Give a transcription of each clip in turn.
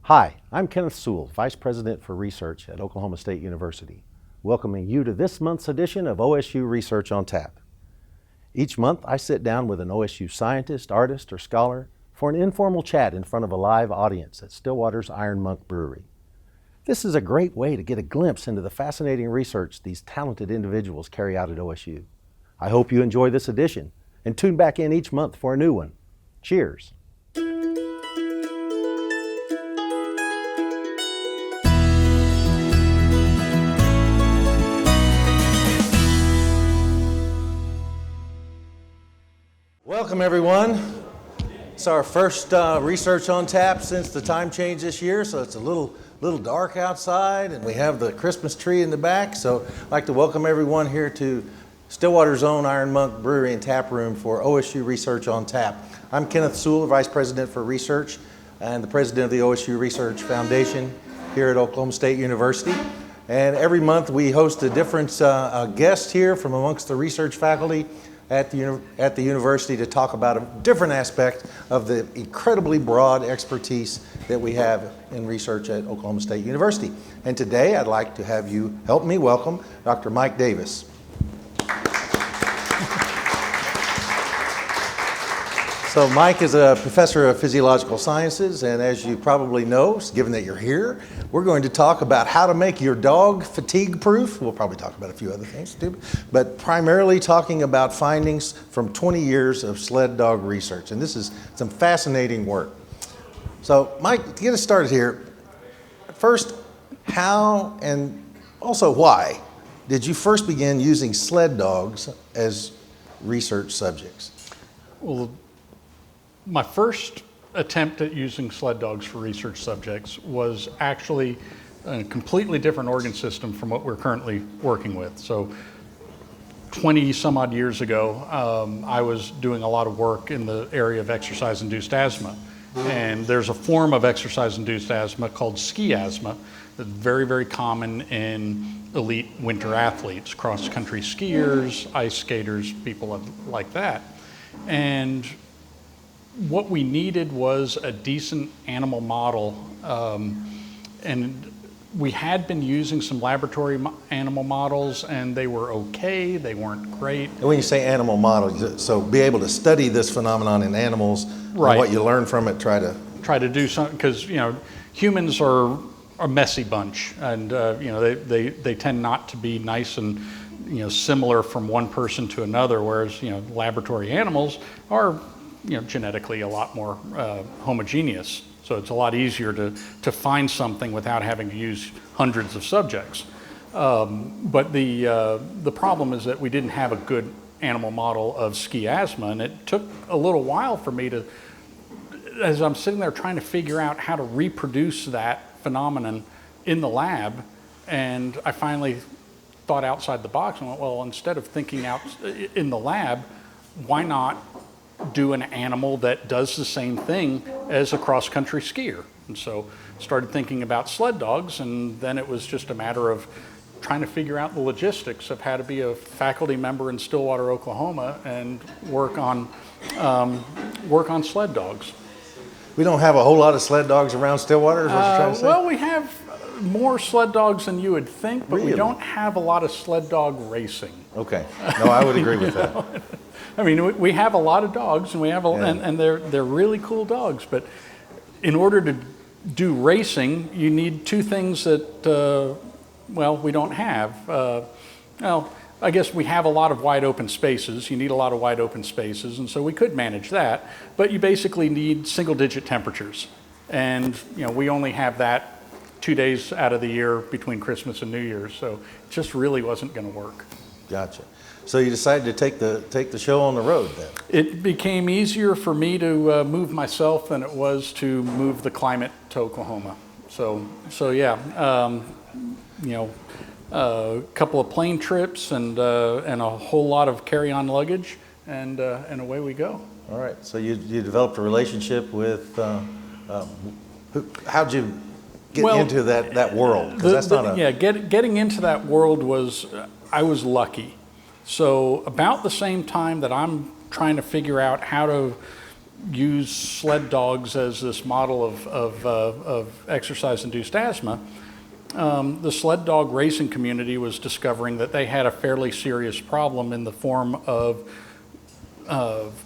Hi, I'm Kenneth Sewell, Vice President for Research at Oklahoma State University, welcoming you to this month's edition of OSU Research on Tap. Each month, I sit down with an OSU scientist, artist, or scholar for an informal chat in front of a live audience at Stillwater's Iron Monk Brewery. This is a great way to get a glimpse into the fascinating research these talented individuals carry out at OSU. I hope you enjoy this edition and tune back in each month for a new one. Cheers. Welcome everyone. It's our first Research on Tap since the time change this year, so it's a little dark outside, and we have the Christmas tree in the back. So I'd like to welcome everyone here to Stillwater's own Iron Monk Brewery and Tap Room for OSU Research on Tap. I'm Kenneth Sewell, Vice President for Research and the President of the OSU Research Foundation here at Oklahoma State University. And every month we host a different guest here from amongst the research faculty at the university to talk about a different aspect of the incredibly broad expertise that we have in research at Oklahoma State University. And today I'd like to have you help me welcome Dr. Mike Davis. So Mike is a professor of physiological sciences, and as you probably know, given that you're here, we're going to talk about how to make your dog fatigue-proof. We'll probably talk about a few other things too, but primarily talking about findings from 20 years of sled dog research, and this is some fascinating work. So Mike, to get us started here, first, how and also why did you first begin using sled dogs as research subjects? Well, my first attempt at using sled dogs for research subjects was actually a completely different organ system from what we're currently working with. So 20 some odd years ago, I was doing a lot of work in the area of exercise-induced asthma. And there's a form of exercise-induced asthma called ski asthma that's very, very common in elite winter athletes, cross-country skiers, ice skaters, people like that. And what we needed was a decent animal model, and we had been using some laboratory animal models, and they were okay, they weren't great. And when you say animal model, so be able to study this phenomenon in animals, right, and what you learn from it, try to do something, because humans are a messy bunch, and they tend not to be nice and similar from one person to another, whereas laboratory animals are genetically a lot more homogeneous. So it's a lot easier to find something without having to use hundreds of subjects. But the problem is that we didn't have a good animal model of ski asthma, and it took a little while for me to, as I'm sitting there trying to figure out how to reproduce that phenomenon in the lab, and I finally thought outside the box and went, well, instead of thinking out in the lab, why not do an animal that does the same thing as a cross-country skier? And so started thinking about sled dogs, and then it was just a matter of trying to figure out the logistics of how to be a faculty member in Stillwater, Oklahoma, and work on sled dogs. We don't have a whole lot of sled dogs around Stillwater, is what you're trying to say? Well, we have more sled dogs than you would think, but really? We don't have a lot of sled dog racing. Okay, no, I would agree with that. I mean, we have a lot of dogs, and we have and they're really cool dogs. But in order to do racing, you need two things that we don't have. Well, I guess we have a lot of wide open spaces. You need a lot of wide open spaces, and so we could manage that. But you basically need single-digit temperatures, and we only have that 2 days out of the year between Christmas and New Year's, so it just really wasn't going to work. Gotcha. So you decided to take the show on the road then? It became easier for me to move myself than it was to move the climate to Oklahoma. So yeah, a couple of plane trips and a whole lot of carry-on luggage, and away we go. All right. So you developed a relationship with how'd you get into that world? Because getting into that world was I was lucky. So about the same time that I'm trying to figure out how to use sled dogs as this model of exercise-induced asthma, the sled dog racing community was discovering that they had a fairly serious problem in the form of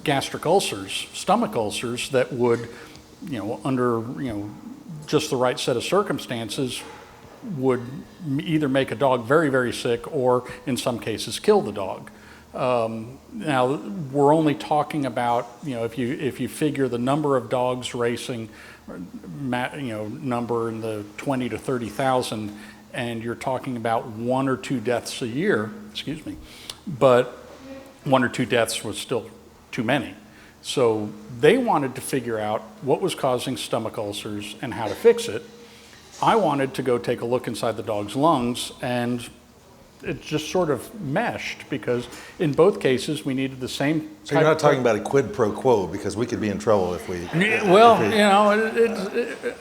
gastric ulcers, stomach ulcers that would, under just the right set of circumstances, would either make a dog very, very sick or in some cases kill the dog. Now we're only talking about, if you figure the number of dogs racing, number in the 20 to 30,000, and you're talking about 1 or 2 deaths a year, but 1 or 2 deaths was still too many. So they wanted to figure out what was causing stomach ulcers and how to fix it. I wanted to go take a look inside the dog's lungs, and it just sort of meshed, because in both cases we needed the same. So you're not talking about a quid pro quo, because we could be in trouble if we. Well,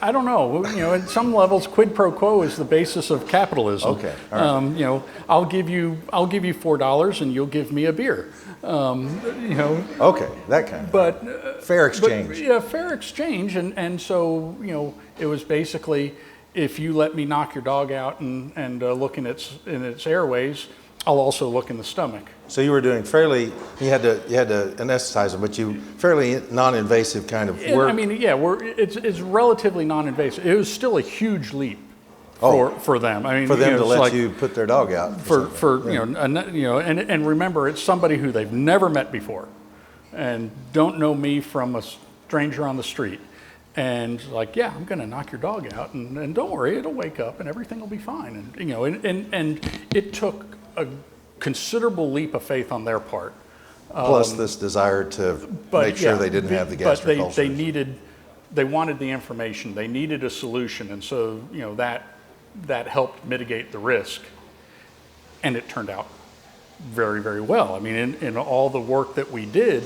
I don't know. At some levels, quid pro quo is the basis of capitalism. Okay. All right. I'll give you $4 and you'll give me a beer. Okay, that kind of. But fair exchange. Fair exchange, and so it was basically, if you let me knock your dog out and look in its airways, I'll also look in the stomach. So you were doing you had to anesthetize them, but you fairly non-invasive kind of work. It's relatively non-invasive. It was still a huge leap for them. For them to let you put their dog out. And remember, it's somebody who they've never met before, and don't know me from a stranger on the street. And I'm going to knock your dog out, and don't worry, it'll wake up and everything will be fine. And it took a considerable leap of faith on their part. Plus this desire to make sure they didn't have the gastric ulcers. They wanted the information, they needed a solution, and so that helped mitigate the risk, and it turned out very, very well. I mean, in all the work that we did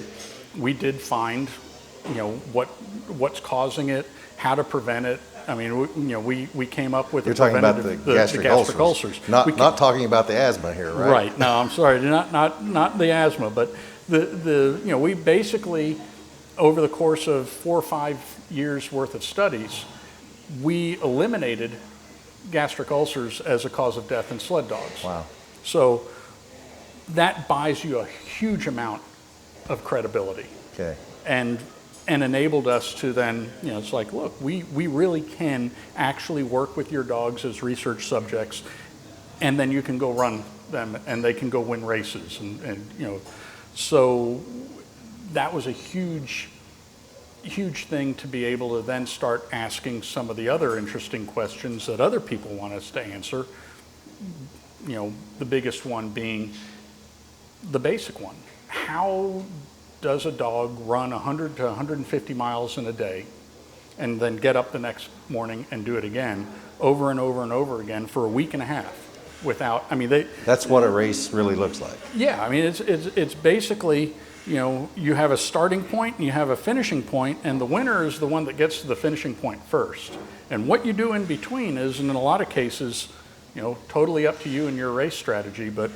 find what's causing it, how to prevent it. I mean, we came up with. You're talking about the gastric ulcers. Not talking about the asthma here, right? Right. No, I'm sorry, not the asthma, but we basically, over the course of 4 or 5 years worth of studies, we eliminated gastric ulcers as a cause of death in sled dogs. Wow. So that buys you a huge amount of credibility. Okay. And enabled us to then, it's like, look, we really can actually work with your dogs as research subjects, and then you can go run them and they can go win races. And so that was a huge thing to be able to then start asking some of the other interesting questions that other people want us to answer. The biggest one being the basic one. How does a dog run 100 to 150 miles in a day and then get up the next morning and do it again over and over and over again for a week and a half without, that's what a race really looks like. Yeah, it's basically, you have a starting point and you have a finishing point, and the winner is the one that gets to the finishing point first. And what you do in between is, in a lot of cases, totally up to you and your race strategy, but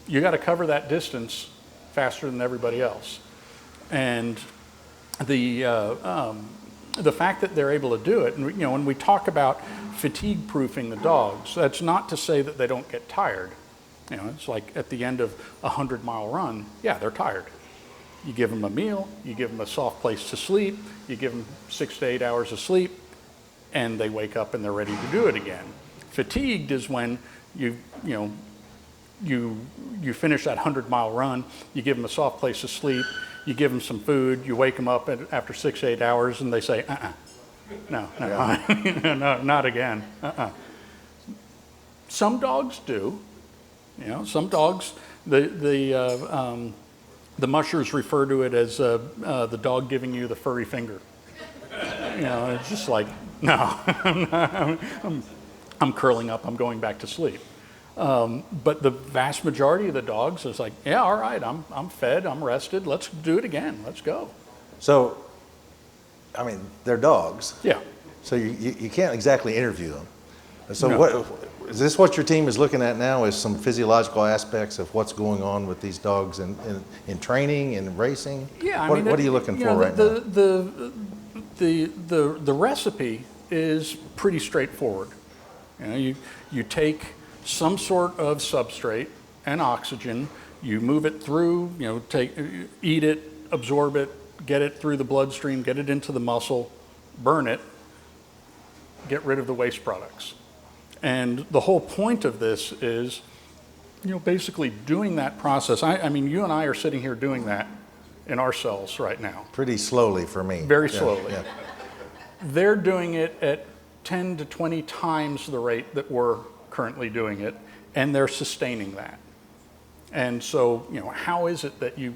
you got to cover that distance faster than everybody else. And the fact that they're able to do it, and when we talk about fatigue proofing the dogs, that's not to say that they don't get tired. It's like at the end of a 100-mile run, they're tired. You give them a meal, you give them a soft place to sleep, you give them 6 to 8 hours of sleep, and they wake up and they're ready to do it again. Fatigued is when you finish that 100-mile run, you give them a soft place to sleep, you give them some food, you wake them up after 6 to 8 hours, and they say, no, no, not again, Some dogs do. Some dogs, the mushers refer to it as the dog giving you the furry finger. It's just like, no, I'm curling up, I'm going back to sleep. But the vast majority of the dogs is like, all right, I'm fed, I'm rested, let's do it again, let's go. So, they're dogs. Yeah. So you can't exactly interview them. So No. what is this what your team is looking at now, is some physiological aspects of what's going on with these dogs in training and racing? Yeah, what are you looking for right now? The recipe is pretty straightforward. You take some sort of substrate and oxygen, you move it through, eat it, absorb it, get it through the bloodstream, get it into the muscle, burn it, get rid of the waste products. And the whole point of this is, basically doing that process. I mean, you and I are sitting here doing that in our cells right now. Pretty slowly for me. Very slowly. Yeah. They're doing it at 10 to 20 times the rate that we're currently doing it, and they're sustaining that. And so, how is it that you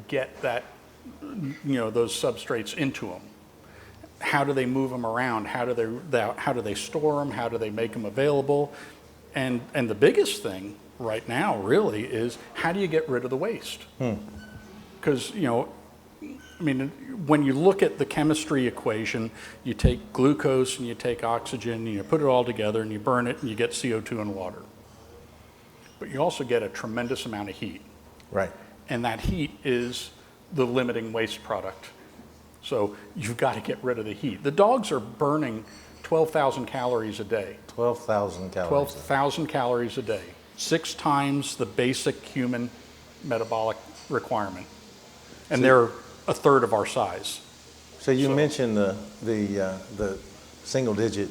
get that, those substrates into them? How do they move them around? How do they store them? How do they make them available? And the biggest thing right now really is, how do you get rid of the waste? Because, when you look at the chemistry equation, you take glucose and you take oxygen and you put it all together and you burn it and you get CO2 and water. But you also get a tremendous amount of heat. Right. And that heat is the limiting waste product. So you've got to get rid of the heat. The dogs are burning 12,000 calories a day. 12,000 calories. 12,000 calories a day. 6 times the basic human metabolic requirement. And they're a third of our size. So you mentioned the single-digit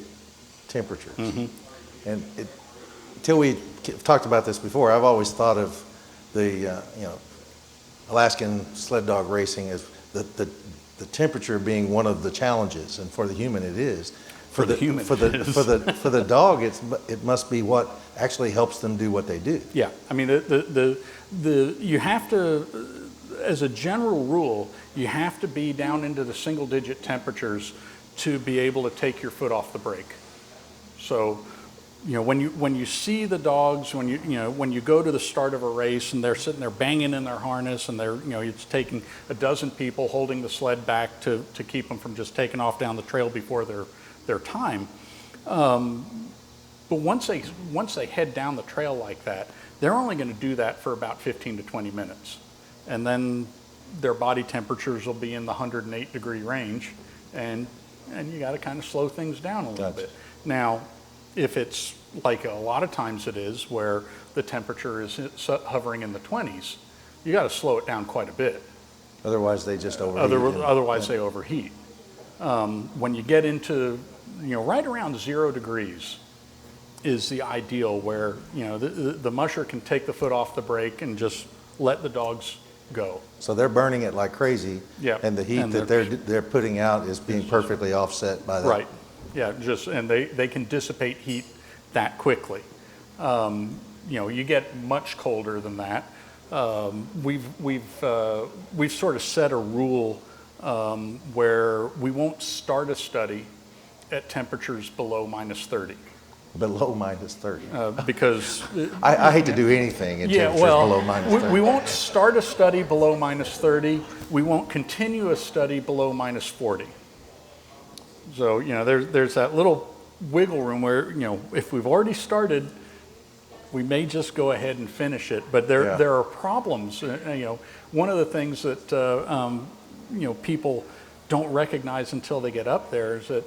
temperatures. Mm-hmm. And until we talked about this before, I've always thought of the Alaskan sled dog racing as the temperature being one of the challenges, and for the human it is. For the dog, it must be what actually helps them do what they do. Yeah, I mean you have to, as a general rule, you have to be down into the single-digit temperatures to be able to take your foot off the brake. So, when you see the dogs, when you go to the start of a race and they're sitting there banging in their harness and it's taking a dozen people holding the sled back to keep them from just taking off down the trail before their time. But once they head down the trail like that, they're only going to do that for about 15 to 20 minutes. And then their body temperatures will be in the 108 degree range, and you got to kind of slow things down a little bit. Now, if it's like a lot of times it is, where the temperature is hovering in the 20s, you got to slow it down quite a bit. Otherwise, they just overheat. Otherwise, they overheat. When you get into, right around 0 degrees is the ideal, where the musher can take the foot off the brake and just let the dogs go. So they're burning it like crazy, and the heat that they're putting out is being perfectly offset by that. Right. Yeah. And they can dissipate heat that quickly. You get much colder than that. We've sort of set a rule where we won't start a study at temperatures below -30. Below -30. Because I hate to do anything in temperatures below -30. We won't start a study below -30. We won't continue a study below -40. So there's that little wiggle room where if we've already started, we may just go ahead and finish it. But there are problems. One of the things that people don't recognize until they get up there is that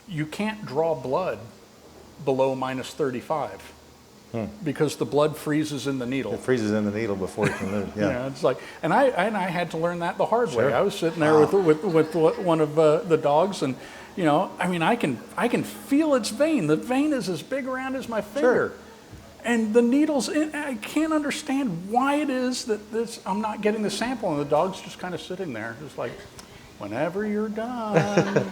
you can't draw blood below -35 because the blood freezes in the needle. It freezes in the needle before it can move. Yeah, it's like, and I had to learn that the hard way. I was sitting there with one of the dogs, and I can feel its vein. The vein is as big around as my finger, and the needles. I can't understand why it is that I'm not getting the sample, and the dog's just kind of sitting there, just like, whenever you're done.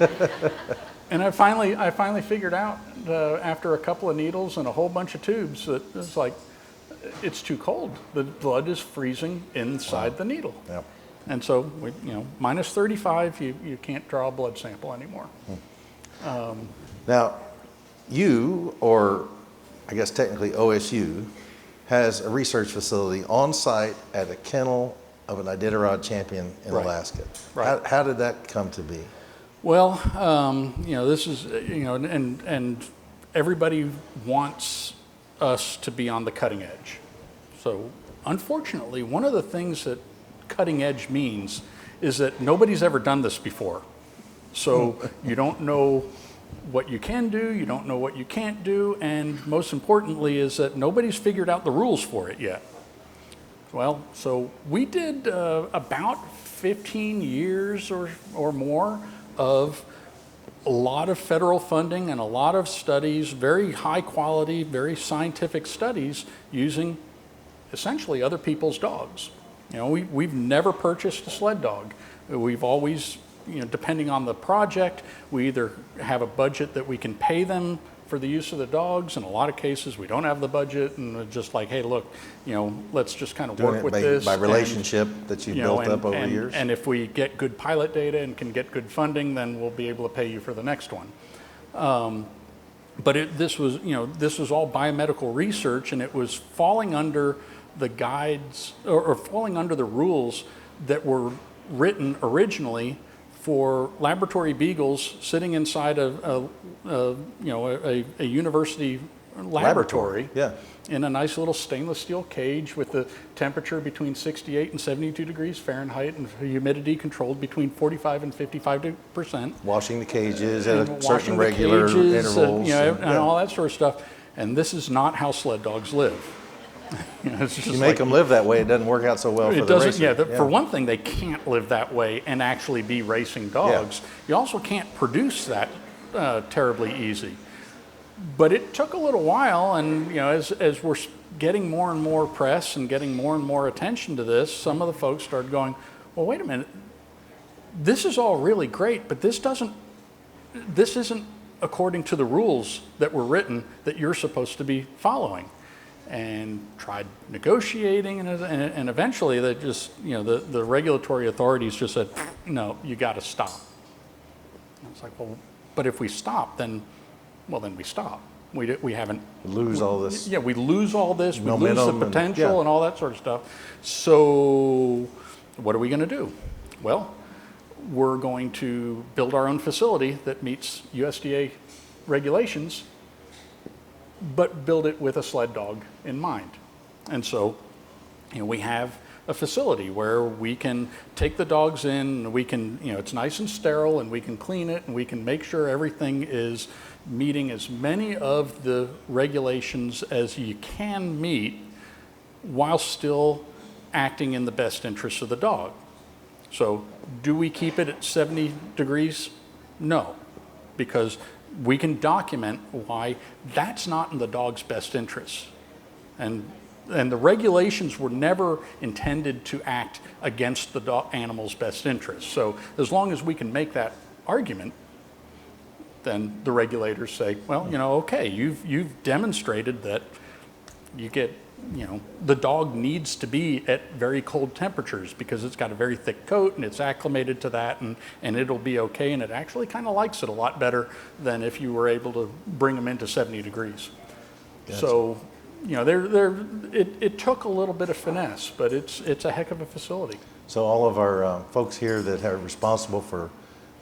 And I finally figured out after a couple of needles and a whole bunch of tubes that it's like, it's too cold. The blood is freezing inside the needle. Yep. And so, -35, you can't draw a blood sample anymore. Now, you, or I guess technically OSU, has a research facility on site at a kennel of an Iditarod champion in Alaska. Right. How did that come to be? Well, this is, and everybody wants us to be on the cutting edge. So unfortunately, one of the things that cutting edge means is that nobody's ever done this before. So you don't know what you can do, you don't know what you can't do, and most importantly is that nobody's figured out the rules for it yet. Well, so we did about 15 years or more of a lot of federal funding and a lot of studies, very high quality, very scientific studies using essentially other people's dogs. You know, we've never purchased a sled dog. We've always, you know, depending on the project, we either have a budget that we can pay them for the use of the dogs. In a lot of cases, we don't have the budget, and we're just like, hey, look, you know, let's just kind of work with this. By relationship that you built up over years? And if we get good pilot data and can get good funding, then we'll be able to pay you for the next one. But this was, you know, this was all biomedical research, and it was falling under the guides or falling under the rules that were written originally for laboratory beagles sitting inside a university laboratory. Yeah. In a nice little stainless steel cage with the temperature between 68 and 72 degrees Fahrenheit and humidity controlled between 45 and 55%. Washing the cages at a certain regular intervals. And all that sort of stuff. And this is not how sled dogs live. You make them live that way, it doesn't work out so well for the racer. For one thing, they can't live that way and actually be racing dogs. Yeah. You also can't produce that terribly easy. But it took a little while, and you know, as we're getting more and more press and getting more and more attention to this, some of the folks started going, well, wait a minute, this is all really great, but this isn't according to the rules that were written that you're supposed to be following. And tried negotiating, and eventually they just, you know, the regulatory authorities just said, no, you got to stop. And it's like, well, but if we stop, then we stop. We haven't lose all this. Yeah, we lose all this. We lose the potential and all that sort of stuff. So what are we going to do? Well, we're going to build our own facility that meets USDA regulations, but build it with a sled dog in mind. And so, you know, we have a facility where we can take the dogs in, and we can, you know, it's nice and sterile, and we can clean it, and we can make sure everything is meeting as many of the regulations as you can meet while still acting in the best interest of the dog. So do we keep it at 70 degrees? No, because we can document why that's not in the dog's best interest. And the regulations were never intended to act against the animal's best interest. So as long as we can make that argument, then the regulators say, well, you know, okay, you've demonstrated that you get, you know, the dog needs to be at very cold temperatures because it's got a very thick coat and it's acclimated to that, and it'll be okay, and it actually kind of likes it a lot better than if you were able to bring them into 70 degrees. Gotcha. So, you know, it took a little bit of finesse, but it's a heck of a facility. So all of our folks here that are responsible for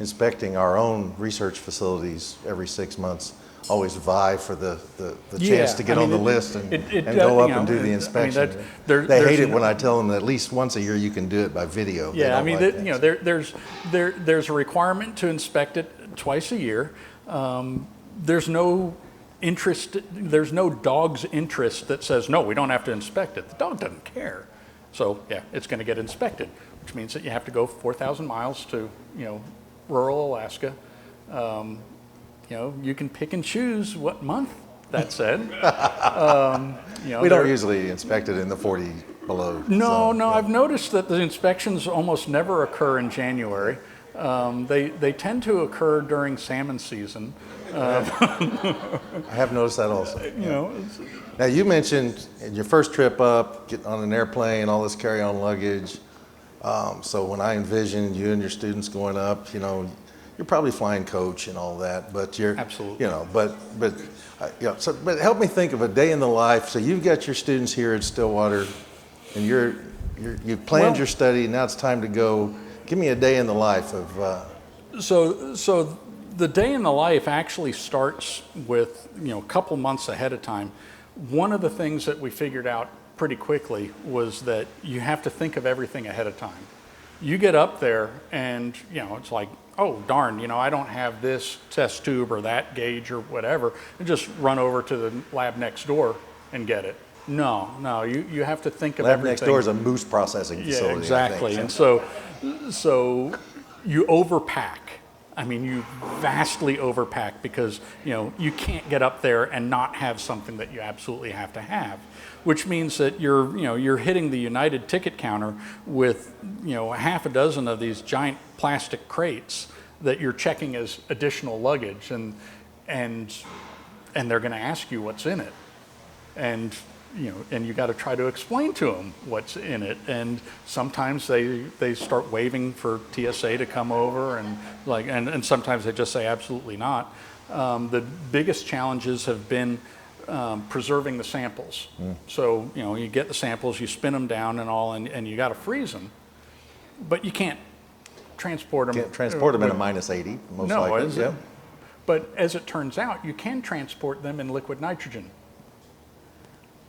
inspecting our own research facilities every 6 months always vie for the chance to get on the list and go up and do the inspection. They hate it when I tell them that at least once a year you can do it by video. Yeah, I mean, you know, there's a requirement to inspect it twice a year. There's no interest, there's no dog's interest that says, no, we don't have to inspect it. The dog doesn't care. So yeah, it's going to get inspected, which means that you have to go 4,000 miles to, you know, rural Alaska. You know, you can pick and choose what month that's in. You know, we don't usually inspect it in the 40 below. No, yeah. I've noticed that the inspections almost never occur in January. They tend to occur during salmon season. I have noticed that also. You know. Now you mentioned in your first trip up, getting on an airplane, all this carry-on luggage. So when I envision you and your students going up, you know, you're probably flying coach and all that, but you're absolutely, you know, but you know, so but help me think of a day in the life. So you've got your students here at Stillwater, and you've planned your study. Now it's time to go. Give me a day in the life of. So The day in the life actually starts with, a couple months ahead of time. One of the things that we figured out pretty quickly was that you have to think of everything ahead of time. You get up there and, it's like, oh, darn, I don't have this test tube or that gauge or whatever, and just run over to the lab next door and get it. No, you have to think of everything. Lab next door is a moose processing facility. Yeah, exactly. And so you overpack. I mean, you vastly overpack because, you can't get up there and not have something that you absolutely have to have, which means that you're hitting the United ticket counter with, half a dozen of these giant plastic crates that you're checking as additional luggage, and they're going to ask you what's in it. And and you got to try to explain to them what's in it. And sometimes they start waving for TSA to come over, and sometimes they just say absolutely not. The biggest challenges have been preserving the samples. So you get the samples, you spin them down and all, and you got to freeze them, but you can't transport them. Can't transport them in a minus 80, most likely. Yeah. But as it turns out, you can transport them in liquid nitrogen.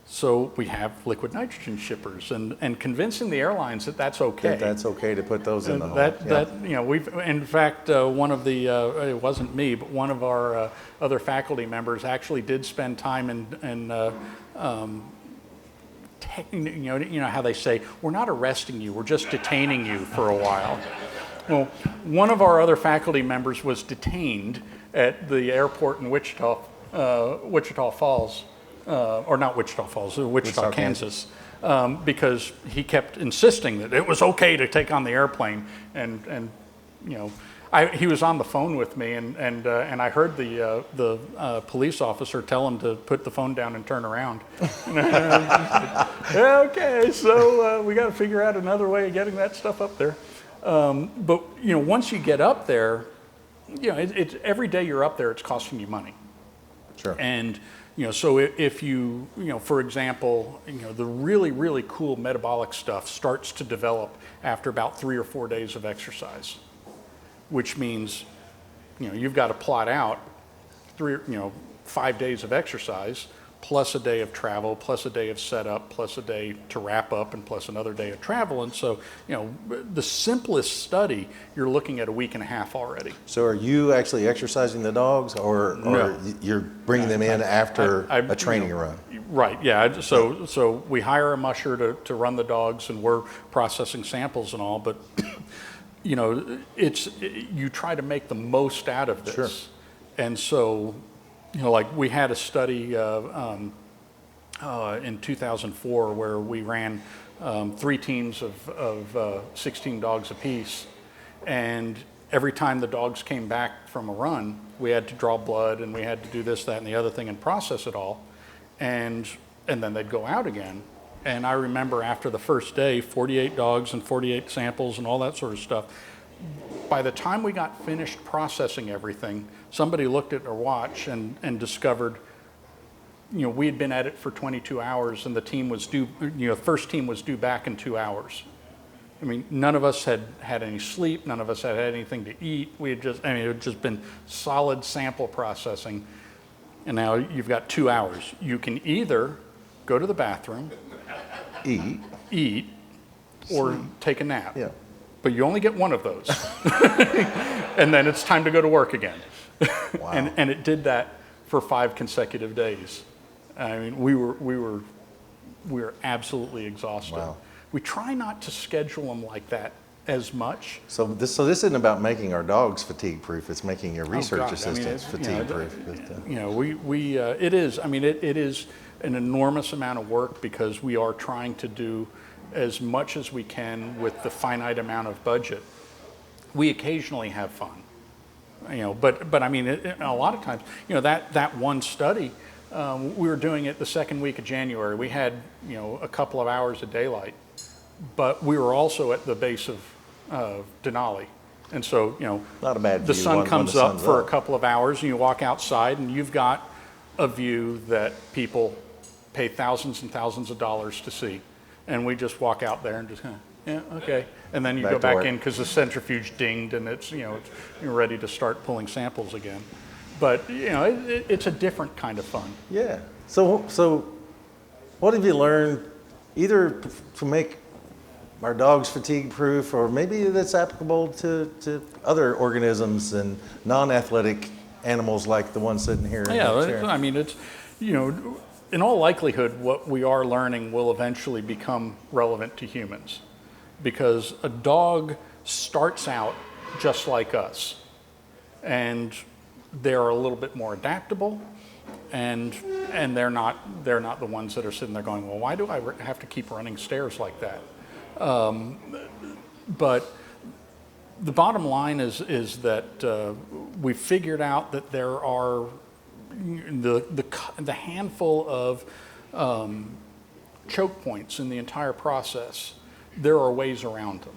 So we have liquid nitrogen shippers, and convincing the airlines that that's okay. That's okay to put those in the hole. We've, in fact, one of the it wasn't me, but one of our other faculty members actually did spend time in how they say, we're not arresting you, we're just detaining you for a while. Well, one of our other faculty members was detained at the airport in Wichita Falls. Or not Wichita Falls, Wichita, Kansas, because he kept insisting that it was okay to take on the airplane, and he was on the phone with me, and I heard the police officer tell him to put the phone down and turn around. Okay, so we got to figure out another way of getting that stuff up there. But once you get up there, it's every day you're up there, it's costing you money. Sure. And so if you, for example, the really, really cool metabolic stuff starts to develop after about 3 or 4 days of exercise, which means, you've got to plot out 5 days of exercise, plus a day of travel, plus a day of setup, plus a day to wrap up, and plus another day of travel. And so, the simplest study, you're looking at a week and a half already. So are you actually exercising the dogs, or No. you're bringing them in after a training run? Right, yeah. So we hire a musher to run the dogs, and we're processing samples and all, but you try to make the most out of this. Sure. And so, like we had a study in 2004 where we ran 3 teams of 16 dogs apiece, and every time the dogs came back from a run, we had to draw blood, and we had to do this, that, and the other thing and process it all, and then they'd go out again. And I remember after the first day, 48 dogs and 48 samples and all that sort of stuff. By the time we got finished processing everything, somebody looked at our watch and discovered, we had been at it for 22 hours, and the team was due, the first team was due back in 2 hours. I mean, none of us had any sleep, none of us had anything to eat. It had just been solid sample processing, and now you've got 2 hours. You can either go to the bathroom, eat, or take a nap. Yeah. But you only get one of those. And then it's time to go to work again. Wow. And it did that for 5 consecutive days. I mean, we were absolutely exhausted. Wow. We try not to schedule them like that as much. So this isn't about making our dogs fatigue proof, it's making your research God, assistants fatigue proof. It is. I mean, it is an enormous amount of work, because we are trying to do as much as we can with the finite amount of budget. We occasionally have fun, but I mean, a lot of times, that one study, we were doing it the second week of January. We had, a couple of hours of daylight, but we were also at the base of Denali. And so, Not a bad view the sun when comes the up sun's for up. a couple of hours, and you walk outside, and you've got a view that people pay thousands and thousands of dollars to see. And we just walk out there and just Yeah, okay. And then you Back go to back work. in because the centrifuge dinged and it's, you're ready to start pulling samples again. But, it's a different kind of fun. Yeah. So what have you learned either to make our dogs fatigue proof, or maybe that's applicable to other organisms and non-athletic animals like the one sitting here in the chair? I mean, it's, in all likelihood, what we are learning will eventually become relevant to humans, because a dog starts out just like us, and they're a little bit more adaptable, and they're not the ones that are sitting there going, well, why do I have to keep running stairs like that? But the bottom line is that we figured out that there are the handful of choke points in the entire process. There are ways around them.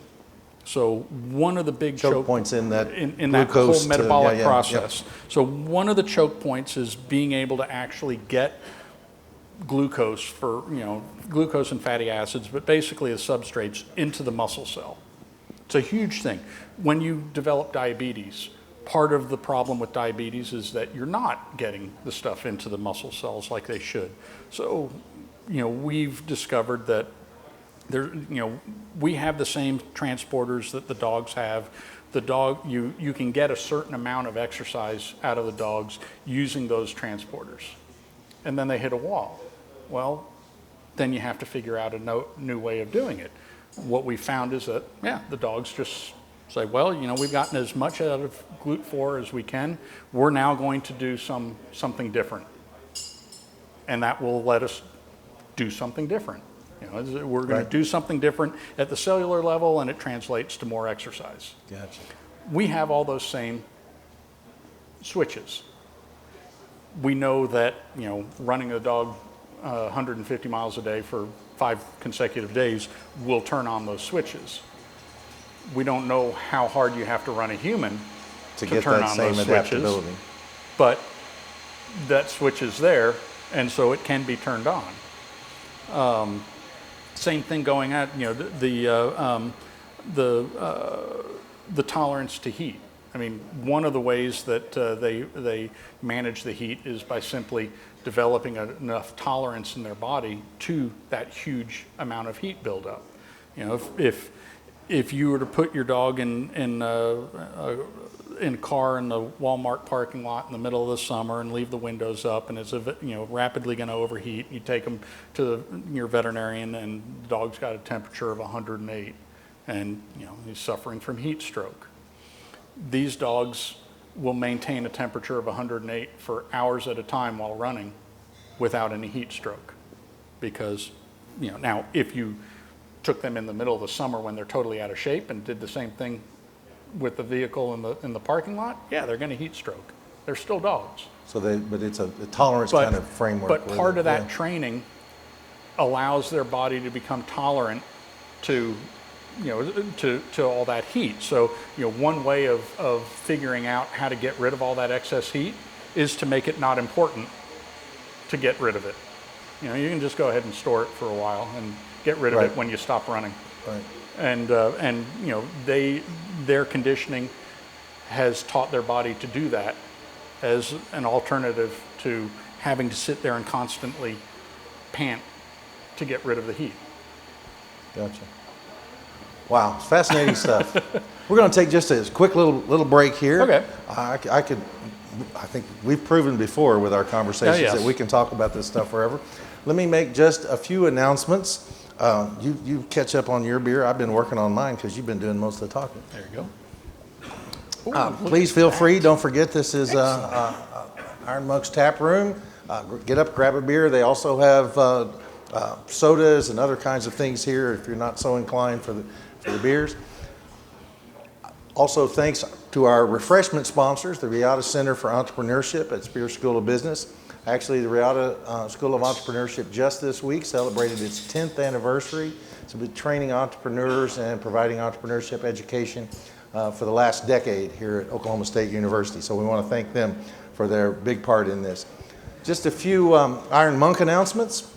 So one of the big Choke points in that in that whole glucose metabolic process. So one of the choke points is being able to actually get glucose glucose and fatty acids, but basically the substrates into the muscle cell. It's a huge thing. When you develop diabetes, part of the problem with diabetes is that you're not getting the stuff into the muscle cells like they should. So, we've discovered that we have the same transporters that the dogs have. The dog, you can get a certain amount of exercise out of the dogs using those transporters. And then they hit a wall. Well, then you have to figure out a new way of doing it. What we found is that, the dogs just say, well, we've gotten as much out of GLUT4 as we can. We're now going to do something different. And that will let us do something different. We're going to do something different at the cellular level, and it translates to more exercise. Gotcha. We have all those same switches. We know that, running a dog 150 miles a day for 5 consecutive days will turn on those switches. We don't know how hard you have to run a human to get turn that on same those switches, adaptability. but that switch is there, and so it can be turned on. Same thing going at the tolerance to heat. I mean, one of the ways that they manage the heat is by simply developing enough tolerance in their body to that huge amount of heat buildup. If you were to put your dog in a car in the Walmart parking lot in the middle of the summer and leave the windows up, and it's rapidly going to overheat, you take them to your veterinarian, and the dog's got a temperature of 108, and he's suffering from heat stroke. These dogs will maintain a temperature of 108 for hours at a time while running without any heat stroke, because now if you took them in the middle of the summer when they're totally out of shape and did the same thing with the vehicle in the parking lot, they're going to heat stroke. They're still dogs. But it's a tolerance kind of framework. But part of that training allows their body to become tolerant to all that heat. So one way of figuring out how to get rid of all that excess heat is to make it not important to get rid of it. You can just go ahead and store it for a while and get rid of it when you stop running. Right. And their conditioning has taught their body to do that as an alternative to having to sit there and constantly pant to get rid of the heat. Gotcha. Wow, it's fascinating stuff. We're going to take just a quick little break here. Okay. I think we've proven before with our conversations that we can talk about this stuff forever. Let me make just a few announcements. You catch up on your beer. I've been working on mine because you've been doing most of the talking. There you go. Please feel free. Don't forget this is Iron Monk's Tap Room. Get up, grab a beer. They also have sodas and other kinds of things here if you're not so inclined for the beers. Also, thanks to our refreshment sponsors, the Riata Center for Entrepreneurship at Spear School of Business. Actually, the Riata School of Entrepreneurship just this week celebrated its 10th anniversary. So we've been training entrepreneurs and providing entrepreneurship education for the last decade here at Oklahoma State University. So we want to thank them for their big part in this. Just a few Iron Monk announcements.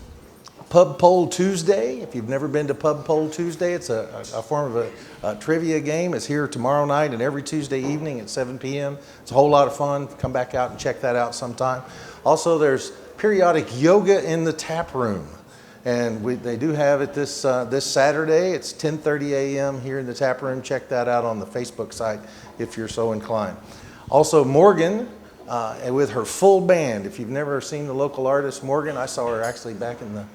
Pub Poll Tuesday. If you've never been to Pub Poll Tuesday, it's a form of a trivia game. It's here tomorrow night and every Tuesday evening at 7 p.m. It's a whole lot of fun. Come back out and check that out sometime. Also, there's periodic yoga in the tap room. And they do have it this Saturday. It's 10:30 a.m. here in the tap room. Check that out on the Facebook site if you're so inclined. Also, Morgan, with her full band. If you've never seen the local artist Morgan, I saw her actually back in the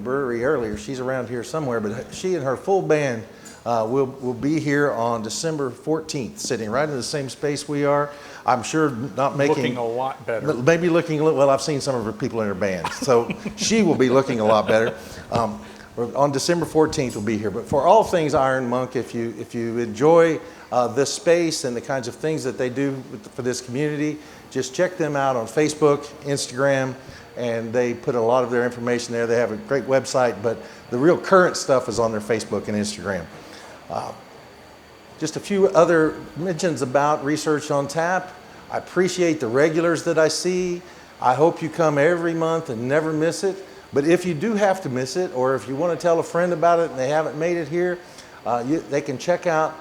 brewery earlier. She's around here somewhere, but she and her full band will be here on December 14th, sitting right in the same space we are. I'm sure not making... Looking a lot better. Maybe looking a little... Well, I've seen some of her people in her band, so she will be looking a lot better. On December 14th, we'll be here. But for all things Iron Monk, if you enjoy this space and the kinds of things that they do for this community, just check them out on Facebook, Instagram, and they put a lot of their information there. They have a great website, but the real current stuff is on their Facebook and Instagram. Just a few other mentions about Research on Tap. I appreciate the regulars that I see. I hope you come every month and never miss it. But if you do have to miss it, or if you want to tell a friend about it and they haven't made it here, they can check out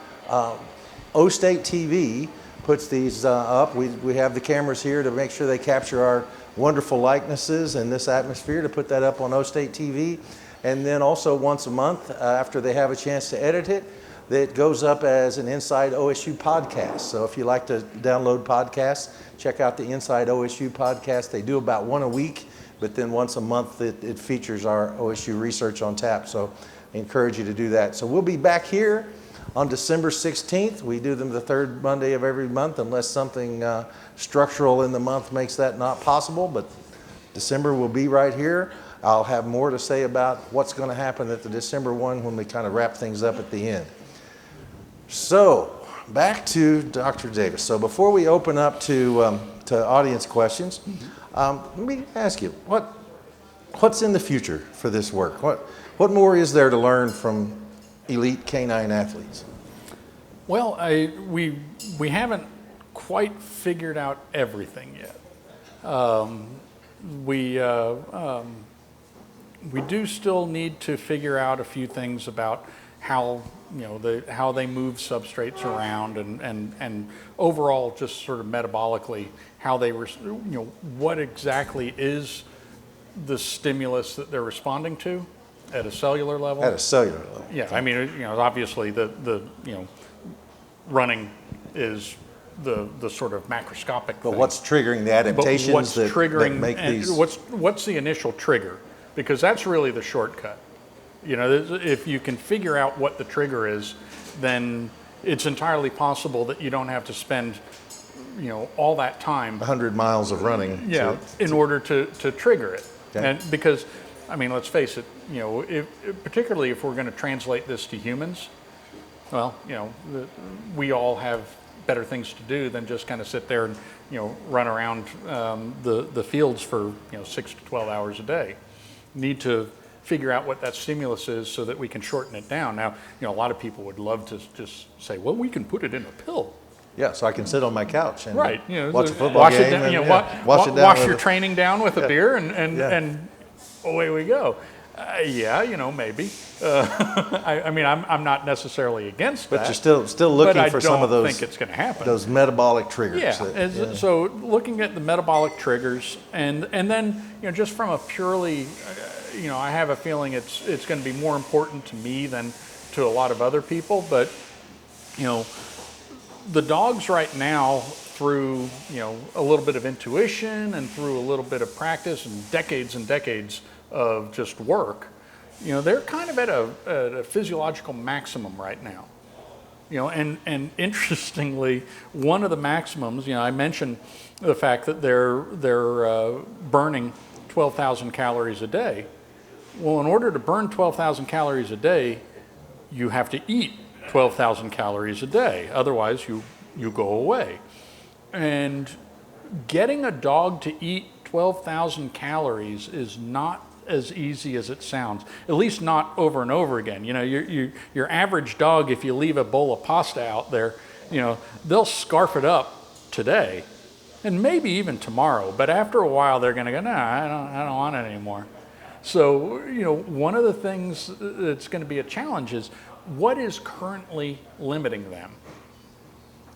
O State TV puts these up. We have the cameras here to make sure they capture our wonderful likenesses in this atmosphere, to put that up on O State TV. And then also once a month, after they have a chance to edit it, that goes up as an Inside OSU podcast. So if you like to download podcasts, check out the Inside OSU podcast. They do about one a week, but then once a month it features our OSU Research on Tap. So I encourage you to do that. So we'll be back here on December 16th. We do them the third Monday of every month, unless something structural in the month makes that not possible. But December will be right here. I'll have more to say about what's going to happen at the December one when we kind of wrap things up at the end. So back to Dr. Davis. So before we open up to audience questions, let me ask you, what's in the future for this work? What more is there to learn from elite canine athletes? Well, we haven't quite figured out everything yet. We do still need to figure out a few things about how how they move substrates around, and overall just sort of metabolically how they what exactly is the stimulus that they're responding to at a cellular level. At a cellular level. Yeah, I mean, obviously the running is the sort of macroscopic But thing. what's triggering the adaptations that make these? What's the initial trigger? Because that's really the shortcut. If you can figure out what the trigger is, then it's entirely possible that you don't have to spend, all that time. 100 miles of running. Yeah, in order to trigger it. Okay. And because, I mean, let's face it, particularly if we're going to translate this to humans, well, we all have better things to do than just kind of sit there and, run around the fields for, 6 to 12 hours a day. Need to figure out what that stimulus is so that we can shorten it down. Now, a lot of people would love to just say, well, we can put it in a pill. Yeah, so I can sit on my couch and right, watch a football game. Wash your training down with a beer and away we go. Maybe. I mean, I'm not necessarily against that. But you're still looking for some of those. I don't think it's going to happen. Those metabolic triggers. Yeah. So looking at the metabolic triggers, and then just from a purely, I have a feeling it's going to be more important to me than to a lot of other people. But the dogs right now, through a little bit of intuition and through a little bit of practice and decades of just work, they're kind of at a physiological maximum right now. And interestingly, one of the maximums, I mentioned the fact that they're burning 12,000 calories a day. Well, in order to burn 12,000 calories a day, you have to eat 12,000 calories a day. Otherwise, you go away. And getting a dog to eat 12,000 calories is not as easy as it sounds, at least not over and over again. Your average dog, if you leave a bowl of pasta out there, they'll scarf it up today and maybe even tomorrow, but after a while they're going to go, no, I don't want it anymore. So, one of the things that's going to be a challenge is what is currently limiting them?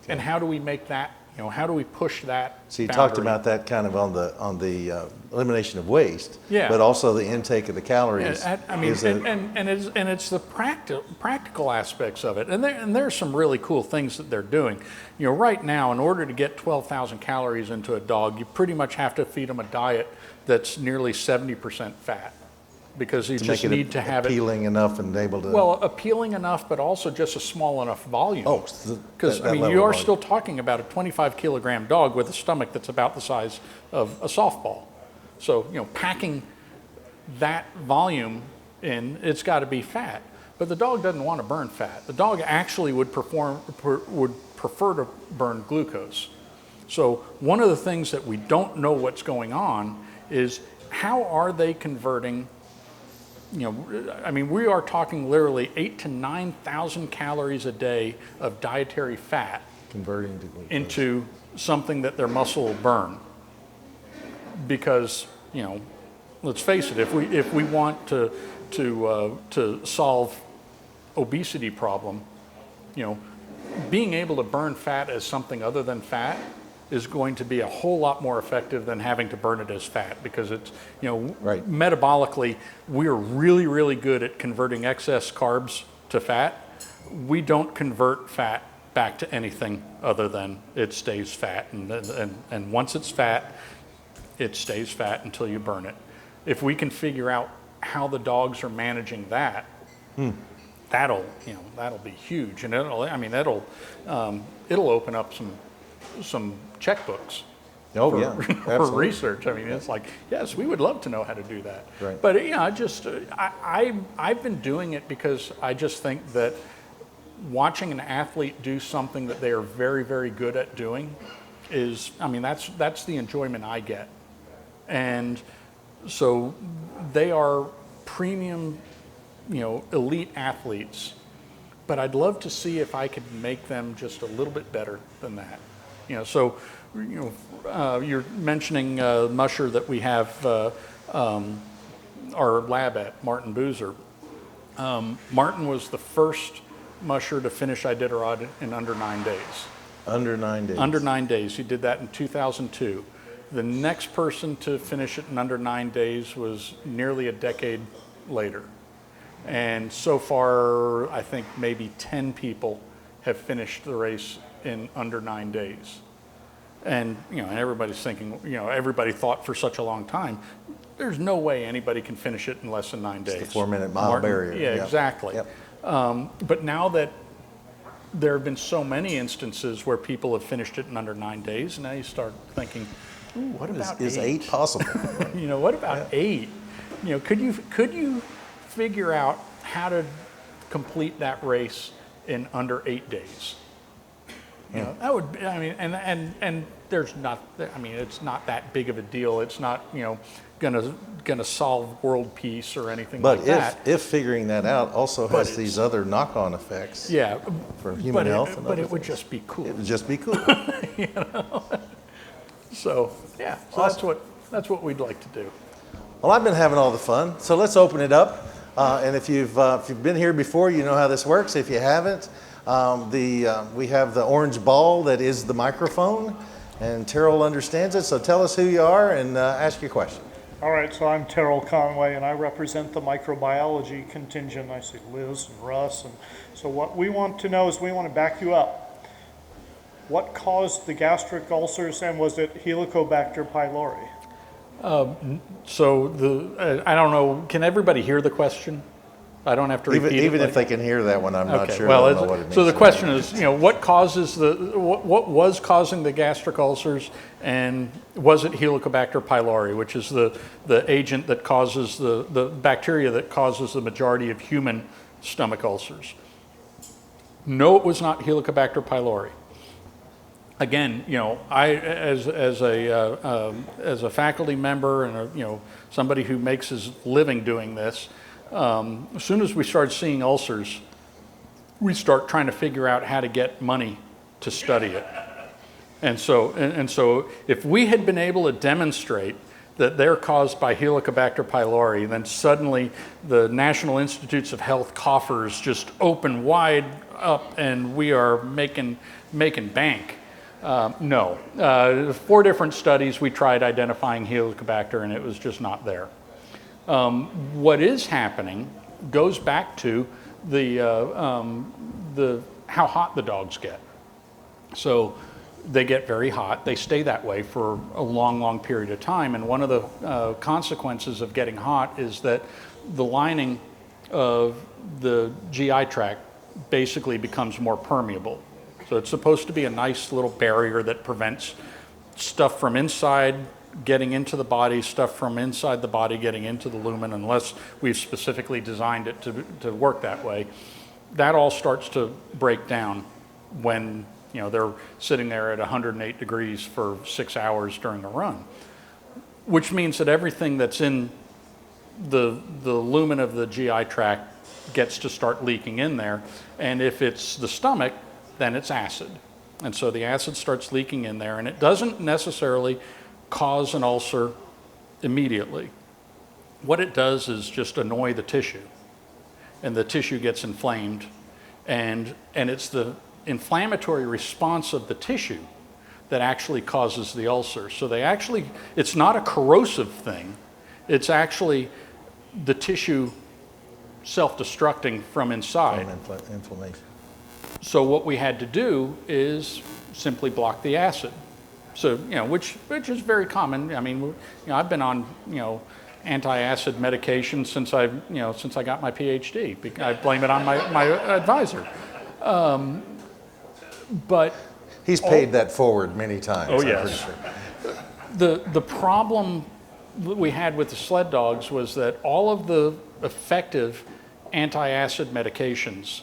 And how do we make that, how do we push that So you boundary? talked about that kind of on the elimination of waste, Yeah. but also the intake of the calories. I mean, and it's the practical aspects of it, and there's some really cool things that they're doing. Right now, in order to get 12,000 calories into a dog, you pretty much have to feed them a diet that's nearly 70% fat, because you just need to have appealing enough and able to. Well, appealing enough, but also just a small enough volume. Oh, because you are still talking about a 25 kilogram dog with a stomach that's about the size of a softball. So, packing that volume in, it's got to be fat. But the dog doesn't want to burn fat. The dog actually would prefer to burn glucose. So one of the things that we don't know what's going on is how are they converting. We are talking literally 8,000 to 9,000 calories a day of dietary fat converting to glucose into something that their muscle will burn. Because, let's face it, if we want to solve obesity problem, being able to burn fat as something other than fat is going to be a whole lot more effective than having to burn it as fat, because it's, Right. Metabolically, we're really, really good at converting excess carbs to fat. We don't convert fat back to anything other than it stays fat. And once it's fat, it stays fat until you burn it. If we can figure out how the dogs are managing that, that'll be huge. And it'll open up some checkbooks for research. It's like, yes, we would love to know how to do that. Right. But I've been doing it because I just think that watching an athlete do something that they are very, very good at doing is, that's the enjoyment I get. And so they are premium, elite athletes, but I'd love to see if I could make them just a little bit better than that. You're mentioning Musher that we have our lab at, Martin Boozer. Martin was the first musher to finish Iditarod in under 9 days. Under 9 days. Under 9 days. He did that in 2002. The next person to finish it in under 9 days was nearly a decade later. And so far, I think maybe 10 people have finished the race in under 9 days. And, and everybody's thinking, everybody thought for such a long time, there's no way anybody can finish it in less than 9 days. It's the 4-minute mile barrier. Yeah, Yep. exactly. Yep. But now that there have been so many instances where people have finished it in under 9 days, now you start thinking, ooh, what about Is 8 possible? What about 8? Could you figure out how to complete that race in under 8 days? That would, and there's not, it's not that big of a deal. It's not, gonna solve world peace or anything like that. But if figuring that out also has these other knock-on effects. Yeah. For human health. But it would just be cool. It would just be cool. So yeah, so Awesome. that's what we'd like to do. Well, I've been having all the fun, so let's open it up. And if you've been here before, you know how this works. If you haven't, we have the orange ball that is the microphone, and Terrell understands it. So tell us who you are and ask your question. All right, so I'm Terrell Conway, and I represent the microbiology contingent. I see Liz and Russ, and so what we want to know is we want to back you up. What caused the gastric ulcers, and was it Helicobacter pylori? I don't know. Can everybody hear the question? I don't have to repeat it. Even if they can hear that one, I'm not sure. Well, I don't know what it means. so the question is, what was causing the gastric ulcers, and was it Helicobacter pylori, which is the agent that causes the bacteria that causes the majority of human stomach ulcers? No, it was not Helicobacter pylori. Again, I as a faculty member and somebody who makes his living doing this. As soon as we start seeing ulcers, we start trying to figure out how to get money to study it. And so if we had been able to demonstrate that they're caused by Helicobacter pylori, then suddenly the National Institutes of Health coffers just open wide up and we are making bank. No. 4 different studies we tried identifying Helicobacter and it was just not there. What is happening goes back to how hot the dogs get. So they get very hot. They stay that way for a long, long period of time. And one of the consequences of getting hot is that the lining of the GI tract basically becomes more permeable. So it's supposed to be a nice little barrier that prevents stuff from inside getting into the body, stuff from inside the body getting into the lumen, unless we've specifically designed it to work that way. That all starts to break down when they're sitting there at 108 degrees for 6 hours during a run, which means that everything that's in the lumen of the GI tract gets to start leaking in there. And if it's the stomach, then it's acid. And so the acid starts leaking in there, and it doesn't necessarily cause an ulcer immediately. What it does is just annoy the tissue, and the tissue gets inflamed, and it's the inflammatory response of the tissue that actually causes the ulcer. So it's not a corrosive thing, it's actually the tissue self-destructing from inside. Inflammation. So what we had to do is simply block the acid. So, which is very common. I mean, I've been on, anti-acid medication since I got my PhD. I blame it on my advisor. But he's paid that forward many times. Oh, yes. The problem that we had with the sled dogs was that all of the effective anti-acid medications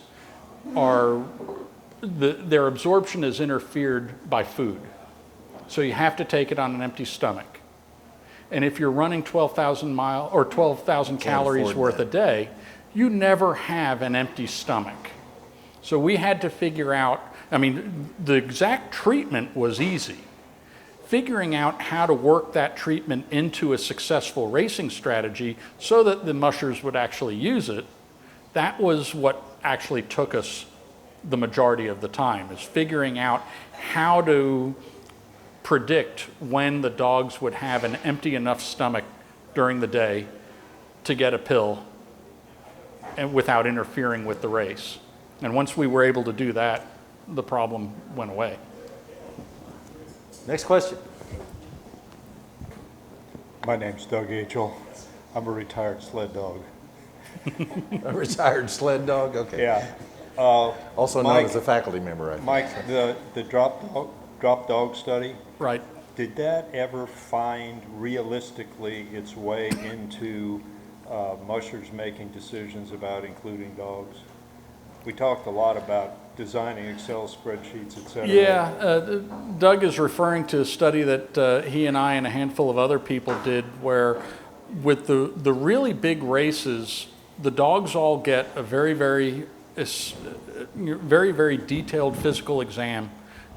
their absorption is interfered by food. So you have to take it on an empty stomach. And if you're running 12,000 miles or 12,000 calories worth a day, you never have an empty stomach. So we had to figure out, the exact treatment was easy. Figuring out how to work that treatment into a successful racing strategy so that the mushers would actually use it, that was what actually took us the majority of the time, is figuring out how to predict when the dogs would have an empty enough stomach during the day to get a pill and without interfering with the race. And once we were able to do that, the problem went away. Next question. My name's Doug Achel. I'm a retired sled dog. A retired sled dog? Okay. Yeah. Also known as a faculty member, I think. Mike, the drop dog study, Right. did that ever find realistically its way into mushers making decisions about including dogs? We talked a lot about designing Excel spreadsheets, et cetera. Yeah, Doug is referring to a study that he and I and a handful of other people did where with the really big races, the dogs all get a very, very detailed physical exam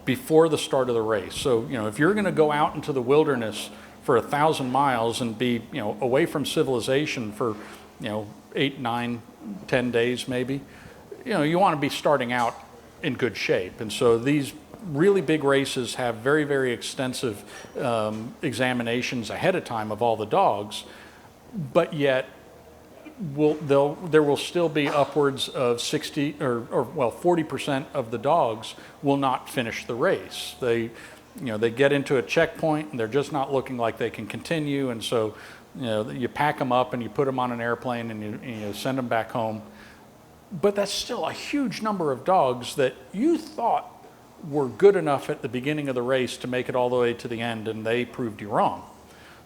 before the start of the race. So, if you're going to go out into the wilderness for 1,000 miles and be, away from civilization for, 8, 9, 10 days maybe, you want to be starting out in good shape. And so these really big races have very, very extensive examinations ahead of time of all the dogs, but yet there will still be upwards of 40% of the dogs will not finish the race. They get into a checkpoint and they're just not looking like they can continue, and so you pack them up and you put them on an airplane and you send them back home. But that's still a huge number of dogs that you thought were good enough at the beginning of the race to make it all the way to the end, and they proved you wrong.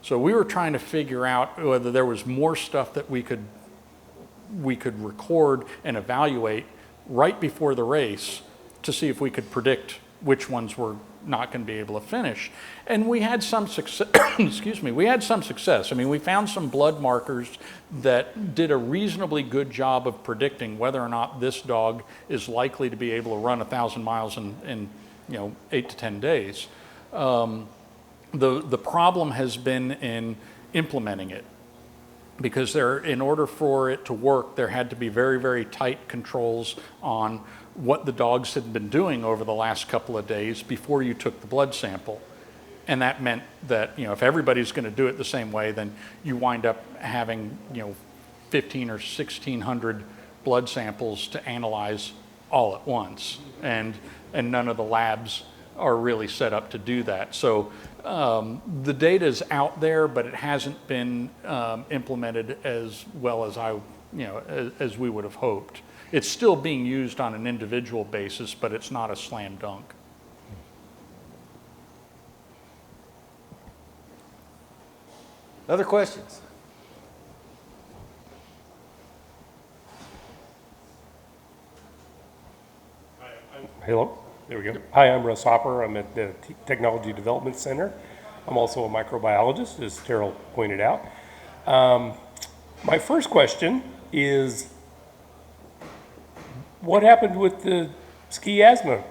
So we were trying to figure out whether there was more stuff that we could record and evaluate right before the race to see if we could predict which ones were not going to be able to finish. And we had some success. Excuse me. We had some success. We found some blood markers that did a reasonably good job of predicting whether or not this dog is likely to be able to run 1,000 miles in 8 to 10 days. The problem has been in implementing it. Because in order for it to work, there had to be very, very tight controls on what the dogs had been doing over the last couple of days before you took the blood sample. And that meant that, if everybody's going to do it the same way, then you wind up having, 15 or 1,600 blood samples to analyze all at once. And none of the labs are really set up to do that. So the data is out there, but it hasn't been implemented as well as as we would have hoped. It's still being used on an individual basis, but it's not a slam dunk. Other questions? Hello, there we go. Hi, I'm Russ Hopper. I'm at the Technology Development Center. I'm also a microbiologist, as Terrell pointed out. My first question is, what happened with the ski asthma?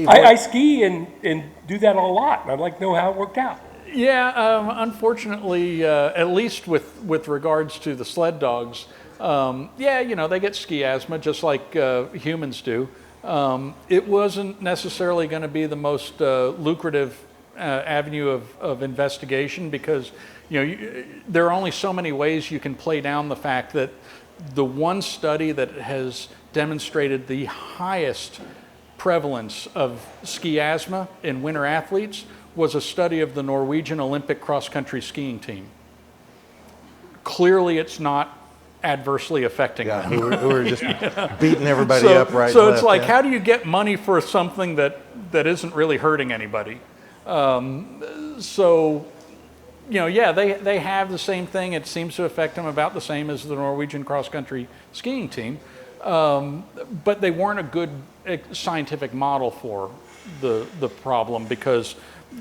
I ski and do that a lot, and I'd like to know how it worked out. Yeah, unfortunately, at least with regards to the sled dogs, they get ski asthma just like humans do. It wasn't necessarily going to be the most lucrative avenue of investigation because there are only so many ways you can play down the fact that the one study that has demonstrated the highest prevalence of ski asthma in winter athletes was a study of the Norwegian Olympic cross-country skiing team. Clearly, it's not adversely affecting them. Who are just beating everybody up right So and it's left, like, yeah. how do you get money for something that isn't really hurting anybody? They have the same thing. It seems to affect them about the same as the Norwegian cross-country skiing team. But they weren't a good scientific model for the problem because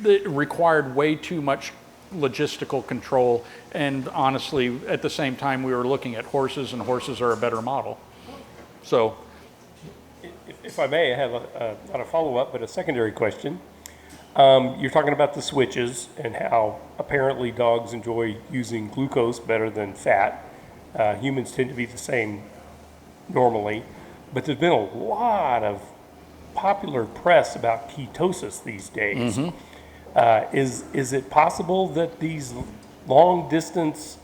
it required way too much logistical control, and honestly, at the same time, we were looking at horses, and horses are a better model. So, If I may, I have not a follow-up, but a secondary question. You're talking about the switches and how apparently dogs enjoy using glucose better than fat. Humans tend to be the same normally, but there's been a lot of popular press about ketosis these days. Mm-hmm. Is it possible that these long distance,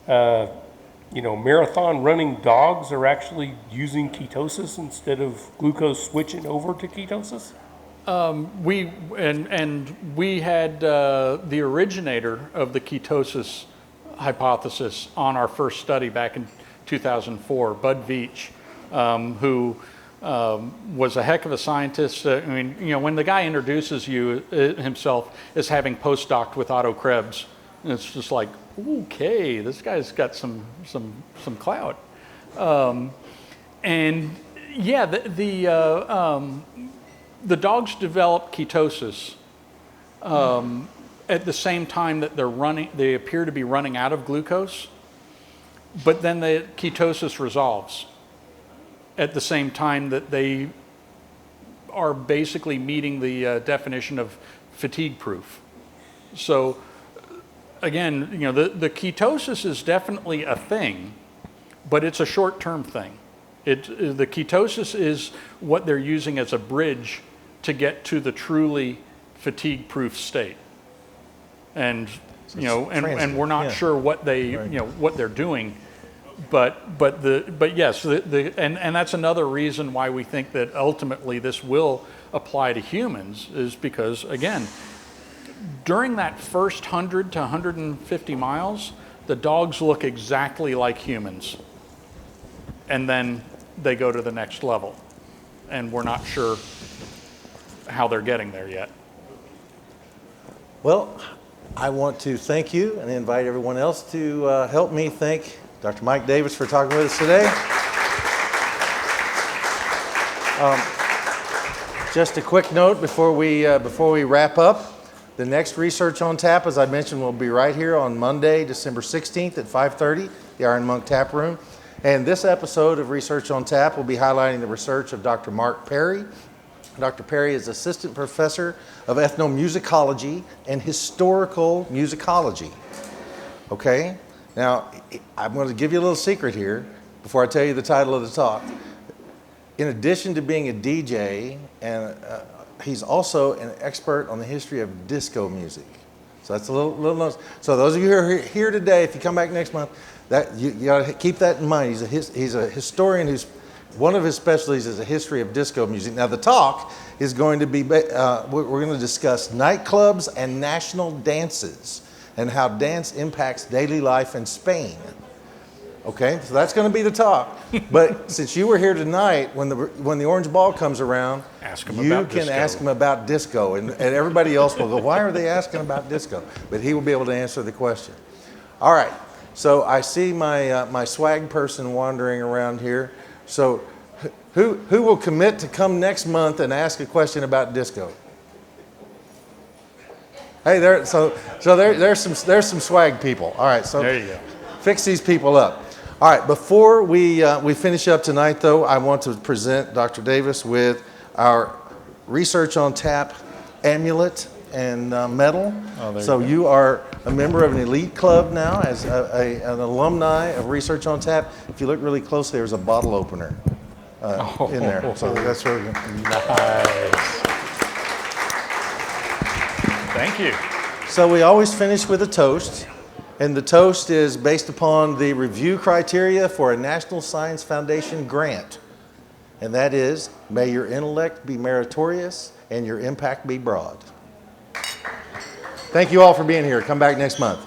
marathon running dogs are actually using ketosis instead of glucose switching over to ketosis? We had the originator of the ketosis hypothesis on our first study back in 2004, Bud Veach, who was a heck of a scientist. When the guy introduces himself as having postdoced with Otto Krebs, it's just like, okay, this guy's got some clout. The dogs develop ketosis at the same time that they appear to be running out of glucose, but then the ketosis resolves at the same time that they are basically meeting the definition of fatigue proof. So again, the ketosis is definitely a thing, but it's a short-term thing. The ketosis is what they're using as a bridge to get to the truly fatigue-proof state. And we're not sure what what they're doing, but yes, and that's another reason why we think that ultimately this will apply to humans, is because again, during that first 100 to 150 miles, the dogs look exactly like humans, and then they go to the next level, and we're not sure how they're getting there yet. Well, I want to thank you and invite everyone else to help me thank Dr. Mike Davis for talking with us today. Just a quick note before we wrap up. The next Research on Tap, as I mentioned, will be right here on Monday, December 16th at 5:30, the Iron Monk Tap Room. And this episode of Research on Tap will be highlighting the research of Dr. Mark Perry, Dr. Perry is Assistant Professor of Ethnomusicology and Historical Musicology. Okay? Now, I'm going to give you a little secret here before I tell you the title of the talk. In addition to being a DJ, and he's also an expert on the history of disco music. So that's a little note. So those of you who are here today, if you come back next month, that you got to keep that in mind. He's a historian who's one of his specialties is a history of disco music. Now the talk is going to be we're going to discuss nightclubs and national dances and how dance impacts daily life in Spain. Okay, so that's going to be the talk. But since you were here tonight, when the orange ball comes around, Ask him you about can disco. ask him about disco, and everybody else will go, why are they asking about disco? But he will be able to answer the question. All right, so I see my swag person wandering around here. So who will commit to come next month and ask a question about disco? Hey, there's some swag people. All right, so There you go. fix these people up. All right, before we finish up tonight, though, I want to present Dr. Davis with our Research on Tap amulet and medal. Oh, So you are a member of an elite club now as an alumni of Research on Tap. If you look really closely, there's a bottle opener in there. So that's really good. Nice. Thank you. So we always finish with a toast. And the toast is based upon the review criteria for a National Science Foundation grant. And that is, may your intellect be meritorious and your impact be broad. Thank you all for being here. Come back next month.